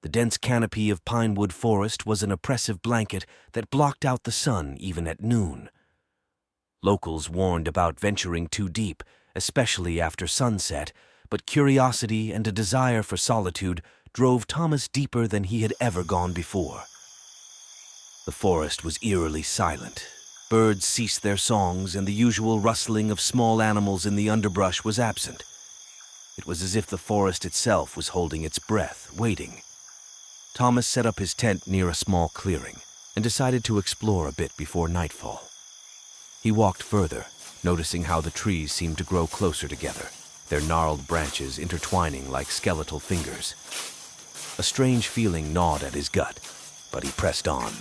The dense canopy of Pinewood forest was an oppressive blanket that blocked out the sun even at noon. Locals warned about venturing too deep, especially after sunset, but curiosity and a desire for solitude drove Thomas deeper than he had ever gone before. The forest was eerily silent. Birds ceased their songs, and the usual rustling of small animals in the underbrush was absent. It was as if the forest itself was holding its breath, waiting. Thomas set up his tent near a small clearing and decided to explore a bit before nightfall. He walked further, noticing how the trees seemed to grow closer together, their gnarled branches intertwining like skeletal fingers. A strange feeling gnawed at his gut, but he pressed on.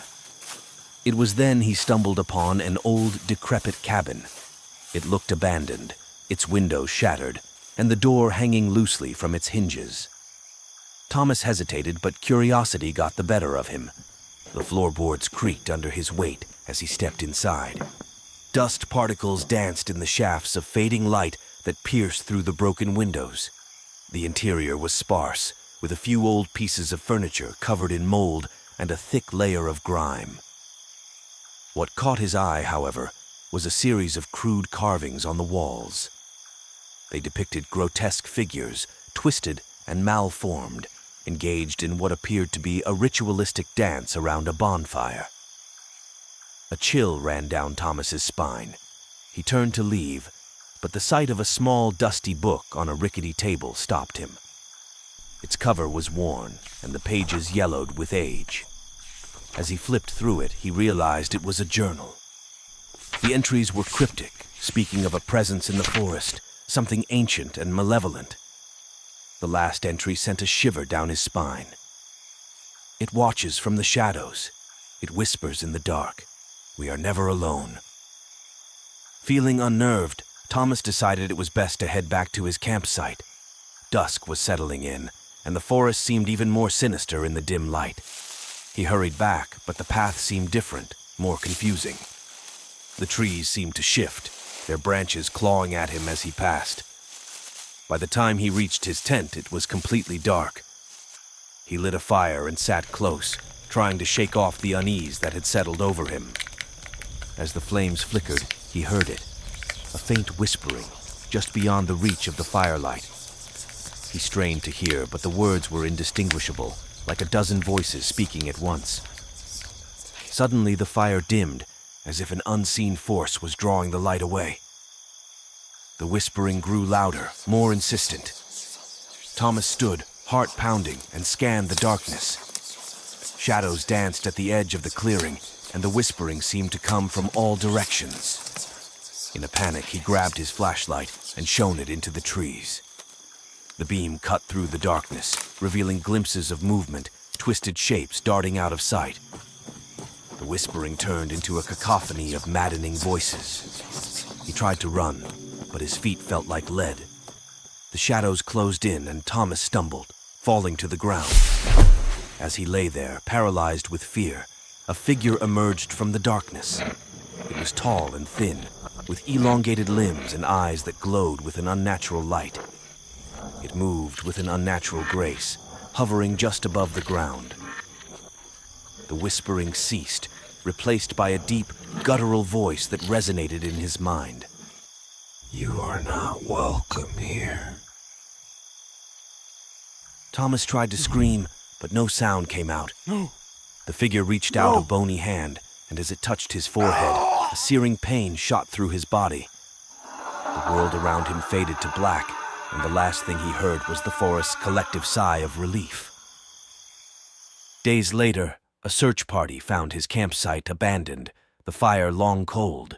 It was then he stumbled upon an old, decrepit cabin. It looked abandoned, its windows shattered, and the door hanging loosely from its hinges. Thomas hesitated, but curiosity got the better of him. The floorboards creaked under his weight as he stepped inside. Dust particles danced in the shafts of fading light that pierced through the broken windows. The interior was sparse, with a few old pieces of furniture covered in mold and a thick layer of grime. What caught his eye, however, was a series of crude carvings on the walls. They depicted grotesque figures, twisted and malformed, engaged in what appeared to be a ritualistic dance around a bonfire. A chill ran down Thomas's spine. He turned to leave, but the sight of a small, dusty book on a rickety table stopped him. Its cover was worn, and the pages yellowed with age. As he flipped through it, he realized it was a journal. The entries were cryptic, speaking of a presence in the forest, something ancient and malevolent. The last entry sent a shiver down his spine. It watches from the shadows. It whispers in the dark. We are never alone. Feeling unnerved, Thomas decided it was best to head back to his campsite. Dusk was settling in, and the forest seemed even more sinister in the dim light. He hurried back, but the path seemed different, more confusing. The trees seemed to shift, their branches clawing at him as he passed. By the time he reached his tent, it was completely dark. He lit a fire and sat close, trying to shake off the unease that had settled over him. As the flames flickered, he heard it, a faint whispering, just beyond the reach of the firelight. He strained to hear, but the words were indistinguishable, like a dozen voices speaking at once. Suddenly the fire dimmed, as if an unseen force was drawing the light away. The whispering grew louder, more insistent. Thomas stood, heart pounding, and scanned the darkness. Shadows danced at the edge of the clearing, and the whispering seemed to come from all directions. In a panic, he grabbed his flashlight and shone it into the trees. The beam cut through the darkness, revealing glimpses of movement, twisted shapes darting out of sight. The whispering turned into a cacophony of maddening voices. He tried to run, but his feet felt like lead. The shadows closed in, and Thomas stumbled, falling to the ground. As he lay there, paralyzed with fear, a figure emerged from the darkness. It was tall and thin, with elongated limbs and eyes that glowed with an unnatural light. It moved with an unnatural grace, hovering just above the ground. The whispering ceased, replaced by a deep, guttural voice that resonated in his mind. You are not welcome here. Thomas tried to scream, but no sound came out. No. The figure reached out a bony hand, and as it touched his forehead, a searing pain shot through his body. The world around him faded to black, and the last thing he heard was the forest's collective sigh of relief. Days later, a search party found his campsite abandoned, the fire long cold.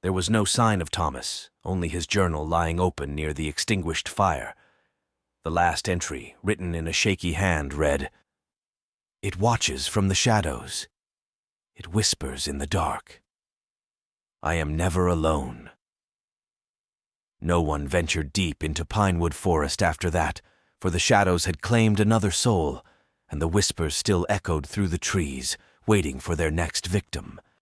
There was no sign of Thomas, only his journal lying open near the extinguished fire. The last entry, written in a shaky hand, read, "It watches from the shadows. It whispers in the dark. I am never alone." No one ventured deep into Pinewood Forest after that, for the shadows had claimed another soul, and the whispers still echoed through the trees, waiting for their next victim.